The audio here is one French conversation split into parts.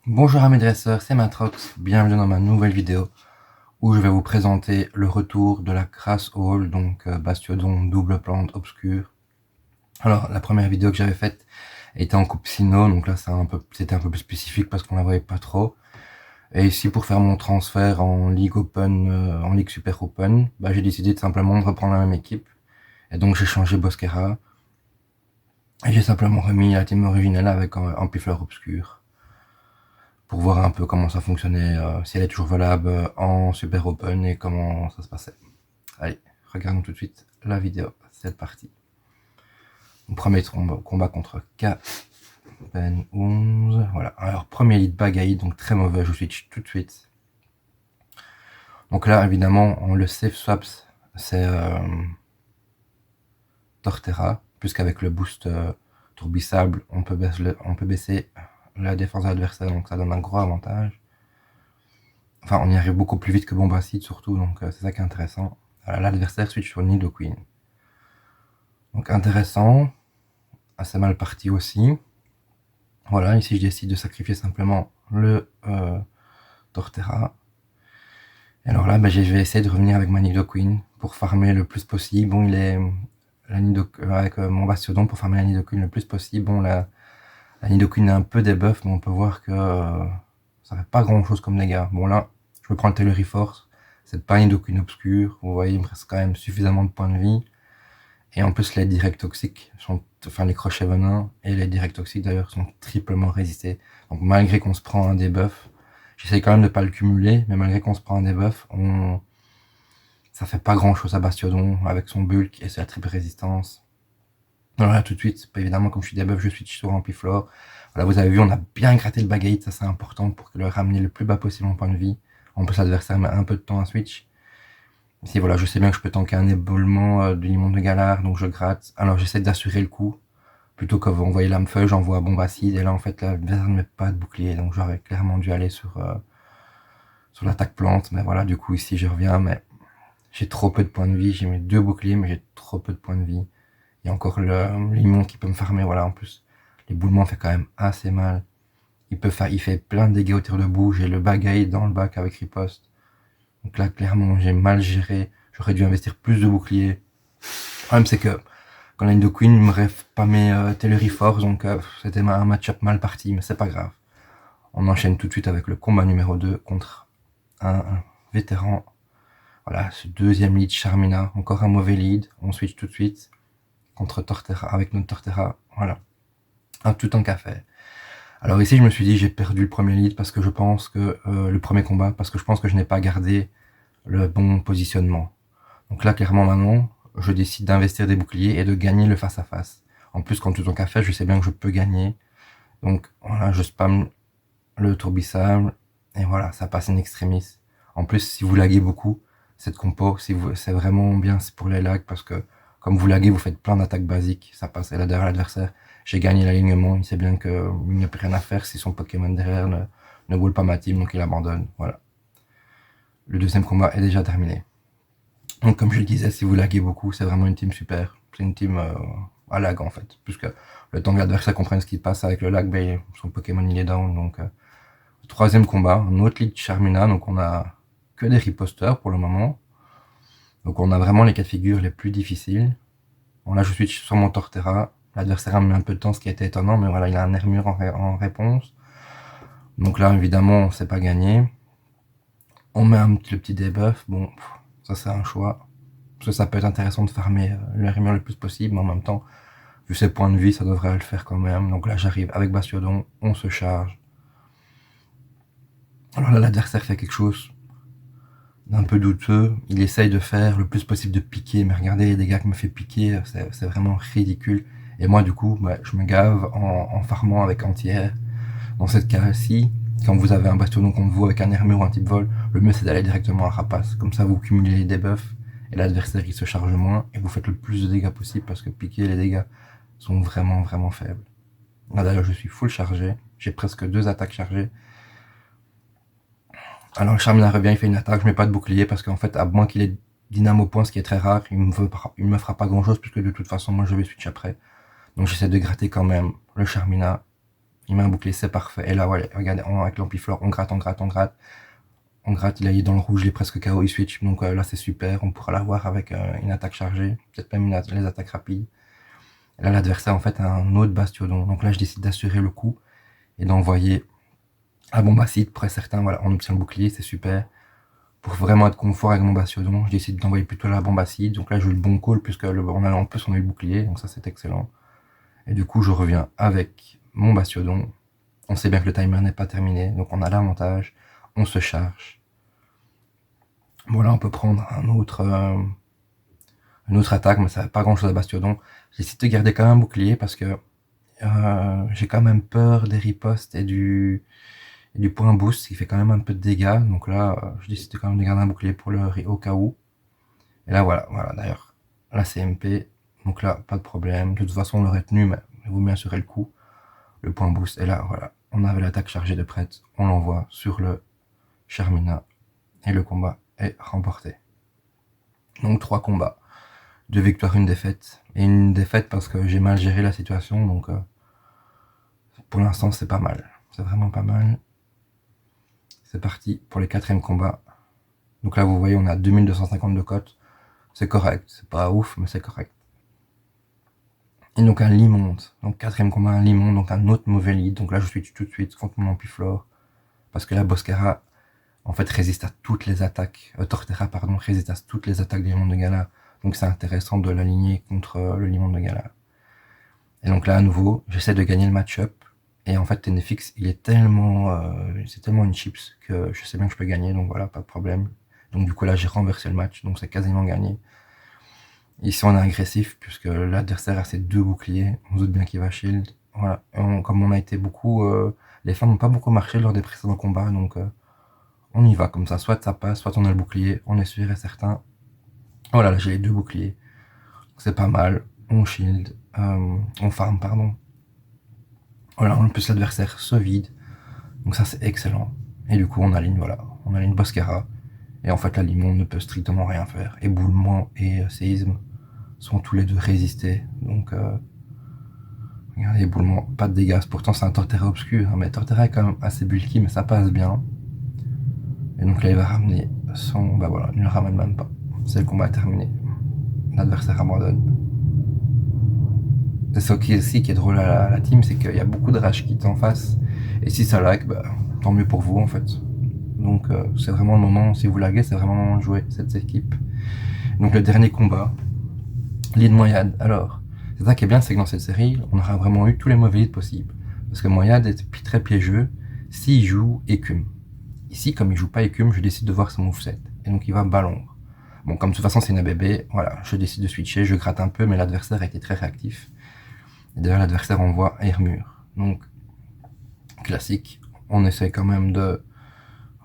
Bonjour amis dresseurs, c'est Matrox, bienvenue dans ma nouvelle vidéo où je vais vous présenter le retour de la Grass Hall, donc Bastiodon double plante obscure. Alors la première vidéo que j'avais faite était en coupe Sino, donc là c'était un peu plus spécifique parce qu'on la voyait pas trop. Et ici pour faire mon transfert en Ligue Open, en Ligue Super Open, j'ai décidé de simplement de reprendre la même équipe. Et donc j'ai changé Bosquera et j'ai simplement remis la team originelle avec un Pifleur obscur, pour voir un peu comment ça fonctionnait, si elle est toujours valable en Super Open et comment ça se passait. Allez, regardons tout de suite la vidéo, c'est parti. Mon premier combat contre K-Ben 11, voilà. Alors, premier lead Bagaï, donc très mauvais, je switch tout de suite. Donc là, évidemment, le safe swaps, c'est Torterra, puisqu'avec le boost Tourbissable, on peut baisser la défense de l'adversaire, donc ça donne un gros avantage. Enfin, on y arrive beaucoup plus vite que Bombacide surtout, donc c'est ça qui est intéressant. Voilà, l'adversaire switch sur Nidoqueen. Donc intéressant, assez mal parti aussi. Voilà, ici je décide de sacrifier simplement le Torterra. Et alors là, je vais essayer de revenir avec ma Nidoqueen pour farmer le plus possible. Bon, il est avec mon Bastiodon pour farmer la Nidoqueen le plus possible. Bon, la Nidoqueen a un peu debuff, mais on peut voir que ça fait pas grand chose comme dégâts. Bon là, je me prends le Telluriforce, c'est pas une Nidoqueen obscure, vous voyez, il me reste quand même suffisamment de points de vie. Et en plus, les directs toxiques, enfin les crochets venins et les directs toxiques d'ailleurs sont triplement résistés. Donc malgré qu'on se prend un debuff, j'essaye quand même de pas le cumuler, mais malgré qu'on se prend un debuff, ça fait pas grand chose à Bastiodon avec son bulk et sa triple résistance. Alors là tout de suite, évidemment comme je suis debuff, je switch sur Ampiflore. Voilà, vous avez vu, on a bien gratté le Bagaït, ça c'est important pour le ramener le plus bas possible en point de vie. En plus l'adversaire met un peu de temps à switch. Ici voilà, je sais bien que je peux tanker un éboulement du limon de Galar, donc je gratte. Alors j'essaie d'assurer le coup. Plutôt que d'envoyer l'âme-feuille, j'envoie Bombacide, et là en fait l'adversaire ne met pas de bouclier, donc j'aurais clairement dû aller sur l'attaque plante, mais voilà, du coup ici je reviens, mais j'ai trop peu de points de vie, j'ai mis 2 boucliers, mais j'ai trop peu de points de vie. Il y a encore le limon qui peut me farmer, voilà, en plus, l'éboulement fait quand même assez mal. Il fait plein de dégâts au tir de bout, j'ai le Bagaille dans le bac avec riposte. Donc là, clairement, j'ai mal géré, j'aurais dû investir plus de boucliers. Le problème, c'est que quand la Nidoqueen me rêve pas mes Telluriforce, donc c'était un match-up mal parti, mais c'est pas grave. On enchaîne tout de suite avec le combat numéro 2 contre un vétéran. Voilà, ce deuxième lead Charmina, encore un mauvais lead. On switch tout de suite contre Torterra, avec notre Torterra. Voilà, tout en café. Alors ici, je me suis dit, j'ai perdu le premier lead parce que je pense que le premier combat, parce que je pense que je n'ai pas gardé le bon positionnement. Donc là, clairement, maintenant, je décide d'investir des boucliers et de gagner le face-à-face. En plus, quand tout en café, je sais bien que je peux gagner. Donc voilà, je spam le tourbissable, et voilà, ça passe in extremis. En plus, si vous laguez beaucoup, cette compo, c'est vraiment bien pour les lags, parce que comme vous laguez, vous faites plein d'attaques basiques, ça passe. Et là, derrière l'adversaire, j'ai gagné l'alignement, il sait bien qu'il n'y a plus rien à faire si son Pokémon derrière ne boule pas ma team, donc il abandonne. Voilà. Le deuxième combat est déjà terminé. Donc comme je le disais, si vous laguez beaucoup, c'est vraiment une team super. C'est une team à lag en fait, puisque le temps que l'adversaire comprenne ce qui passe avec le lag, son Pokémon il est down. Donc troisième combat, un autre lead Charmina, donc on a que des riposters pour le moment. Donc on a vraiment les cas de figure les plus difficiles. Bon là je switch sur mon Torterra, l'adversaire a mis un peu de temps, ce qui était étonnant, mais voilà, il a un Armure en réponse. Donc là évidemment c'est pas gagné. On met le petit debuff, bon ça c'est un choix. Parce que ça peut être intéressant de farmer le Armure le plus possible, mais en même temps, vu ses points de vie, ça devrait le faire quand même. Donc là j'arrive avec Bastiodon, on se charge. Alors là l'adversaire fait quelque chose d'un peu douteux, il essaye de faire le plus possible de piquer, mais regardez les dégâts que me fait piquer, c'est vraiment ridicule. Et moi du coup, je me gave en farmant avec anti-air. Dans cette cas-ci, quand vous avez un Bastiodon contre vous avec un Armure ou un type vol, le mieux c'est d'aller directement à Rapace. Comme ça vous cumulez les debuffs, et l'adversaire il se charge moins, et vous faites le plus de dégâts possible, parce que piquer les dégâts sont vraiment faibles. Là d'ailleurs je suis full chargé, j'ai presque 2 attaques chargées. Alors le Charmina revient, il fait une attaque, je mets pas de bouclier parce qu'en fait, à moins qu'il ait Dynamo Point, ce qui est très rare, il me fera pas grand chose puisque de toute façon, moi je vais switch après. Donc j'essaie de gratter quand même le Charmina. Il met un bouclier, c'est parfait. Et là, voilà, regardez, avec l'ampiflore, on gratte, on gratte, on gratte. On gratte, il est dans le rouge, il est presque KO, il switch. Donc là, c'est super. On pourra l'avoir avec une attaque chargée, peut-être même les attaques rapides. Et là, l'adversaire, en fait, a un autre bastiodon. Donc là, je décide d'assurer le coup et d'envoyer un bombe acide. Pour certains, voilà, on obtient le bouclier, c'est super. Pour vraiment être confort avec mon bastiodon, je décide d'envoyer plutôt la bombe acide. Donc là, j'ai eu le bon call, puisque en plus, on a eu le bouclier. Donc ça, c'est excellent. Et du coup, je reviens avec mon bastiodon. On sait bien que le timer n'est pas terminé, donc on a l'avantage. On se charge. Voilà, on peut prendre une autre attaque, mais ça n'a pas grand chose à bastiodon. J'essaie de garder quand même un bouclier parce que j'ai quand même peur des ripostes et du point boost qui fait quand même un peu de dégâts. Donc là, je décide quand même de garder un bouclier pour au cas où. Et là, voilà, d'ailleurs, la CMP. Donc là, pas de problème. De toute façon, on l'aurait tenu, mais il vaut mieux assurer le coup. Le point boost. Et là, voilà, on avait l'attaque chargée de prête. On l'envoie sur le Charmina. Et le combat est remporté. Donc 3 combats. 2 victoires, 1 défaite. Et une défaite parce que j'ai mal géré la situation. Donc pour l'instant, c'est pas mal. C'est vraiment pas mal. C'est parti pour les 4e combats. Donc là, vous voyez, on a 2250 de cote. C'est correct. C'est pas ouf, mais c'est correct. Et donc un lit monte. Donc 4e combat, un lit monte. Donc un autre mauvais lead. Donc là, je suis tout de suite contre mon ampiflore. Parce que la Boscara, en fait, résiste à toutes les attaques. Torterra, pardon, résiste à toutes les attaques des limons de gala. Donc c'est intéressant de l'aligner contre le limon de gala. Et donc là, à nouveau, j'essaie de gagner le match-up. Et en fait, Tenefix, il est tellement, c'est tellement une chips que je sais bien que je peux gagner, donc voilà, pas de problème. Donc du coup là, j'ai renversé le match, donc c'est quasiment gagné. Ici, on est agressif puisque l'adversaire a ses 2 boucliers. On se doute bien qu'il va shield. Voilà. Comme on a été beaucoup, les femmes n'ont pas beaucoup marché lors des précédents combats, donc on y va comme ça. Soit ça passe, soit on a le bouclier. On est sûr et certain. Voilà, là j'ai les 2 boucliers. C'est pas mal. On shield, on farm, pardon. Voilà, en plus l'adversaire se vide. Donc ça, c'est excellent. Et du coup, on aligne, voilà, on aligne Boscara. Et en fait, la limon ne peut strictement rien faire. Éboulement et séisme sont tous les deux résistés. Donc, regardez, éboulement, pas de dégâts. Pourtant, c'est un Torterra obscur. Hein, mais Torterra est quand même assez bulky, mais ça passe bien. Et donc là, il va ramener son... Bah voilà, il ne le ramène même pas. C'est le combat terminé. L'adversaire abandonne. C'est ça aussi qui est drôle à la team, c'est qu'il y a beaucoup de rage kits en face. Et si ça lag, bah, tant mieux pour vous en fait. Donc c'est vraiment le moment, si vous laguez, c'est vraiment le moment de jouer cette équipe. Donc le dernier combat, lead Moyad. Alors, c'est ça qui est bien, c'est que dans cette série, on aura vraiment eu tous les mauvais leads possibles. Parce que Moyad est très piégeux s'il joue écume. Ici, comme il joue pas écume, je décide de voir son moveset. Et donc il va ballombre. Bon, comme de toute façon c'est une ABB, voilà, je décide de switcher, je gratte un peu, mais l'adversaire a été très réactif. Et d'ailleurs, l'adversaire envoie Airmur. Donc, classique, on essaie quand même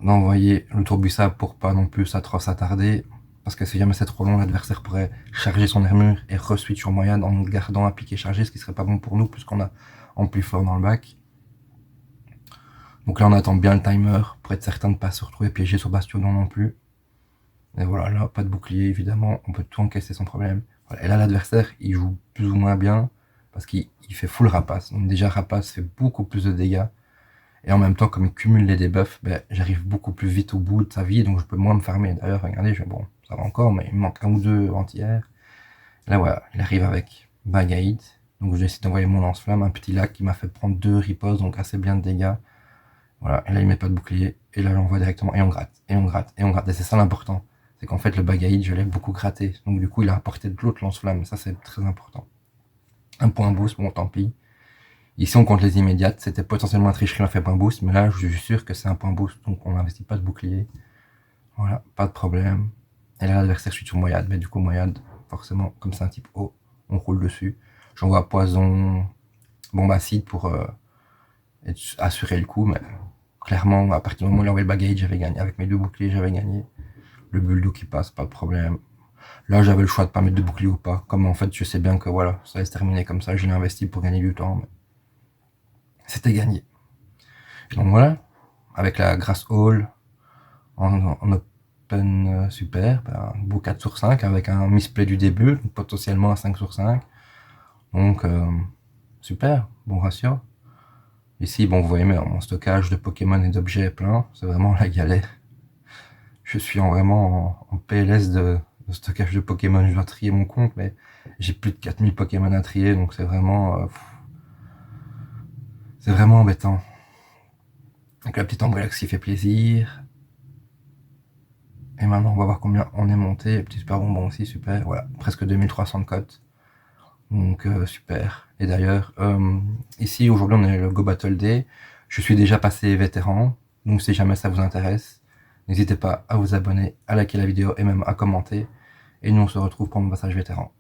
d'envoyer le tourbusable pour pas non plus trop s'attarder. Parce que si jamais c'est trop long, l'adversaire pourrait charger son Airmur et re-switch sur Moyad en gardant un piqué chargé, ce qui serait pas bon pour nous puisqu'on a en plus fort dans le bac. Donc là, on attend bien le timer pour être certain de ne pas se retrouver piégé sur Bastiodon non plus. Et voilà, là, pas de bouclier, évidemment, on peut tout encaisser sans problème. Voilà. Et là, l'adversaire, il joue plus ou moins bien parce qu'il fait full rapace. Donc déjà, rapace fait beaucoup plus de dégâts. Et en même temps, comme il cumule les debuffs, ben, j'arrive beaucoup plus vite au bout de sa vie, donc je peux moins me farmer. D'ailleurs, regardez, bon, ça va encore, mais il me manque 1 ou 2 anti-air. Là, voilà, il arrive avec Bagaïd. Donc je décide d'envoyer mon lance-flamme, un petit lac qui m'a fait prendre 2 ripostes, donc assez bien de dégâts. Voilà, et là, il met pas de bouclier. Et là, j'envoie directement, et on gratte, et on gratte, et on gratte. Et c'est ça l'important. C'est qu'en fait, le Bagaïd, je l'ai beaucoup gratté. Donc du coup, il a apporté de l'autre lance-flamme. Ça, c'est très important. Un point boost, bon, tant pis. Ici, on compte les immédiates. C'était potentiellement un tricherie, on a fait point boost. Mais là, je suis sûr que c'est un point boost. Donc, on n'investit pas de bouclier. Voilà, pas de problème. Et là, l'adversaire suit sur Moyad. Mais du coup, Moyad, forcément, comme c'est un type haut, on roule dessus. J'envoie poison, bombe acide pour assurer le coup. Mais clairement, à partir du moment où il a envoyé le bagage, j'avais gagné. Avec mes 2 boucliers, j'avais gagné. Le bulldog qui passe, pas de problème. Là, j'avais le choix de pas mettre de bouclier ou pas. Comme en fait, je sais bien que voilà, ça va se terminer comme ça. Je l'ai investi pour gagner du temps. Mais c'était gagné. Donc voilà, avec la Grass Hall en open super, un beau 4 sur 5 avec un misplay du début, donc potentiellement un 5 sur 5. Donc super, bon ratio. Ici, bon, vous voyez, mon stockage de Pokémon et d'objets est plein. C'est vraiment la galère. Je suis en PLS de stockage de Pokémon. Je dois trier mon compte, mais j'ai plus de 4000 Pokémon à trier, donc c'est vraiment embêtant. Donc la petite Ambrelox qui fait plaisir. Et maintenant, on va voir combien on est monté. Le petit super bonbon aussi, super. Voilà, presque 2300 de cotes. Donc super. Et d'ailleurs, ici aujourd'hui on est le Go Battle Day. Je suis déjà passé vétéran, donc si jamais ça vous intéresse, n'hésitez pas à vous abonner, à liker la vidéo et même à commenter. Et nous on se retrouve pour mon passage vétéran.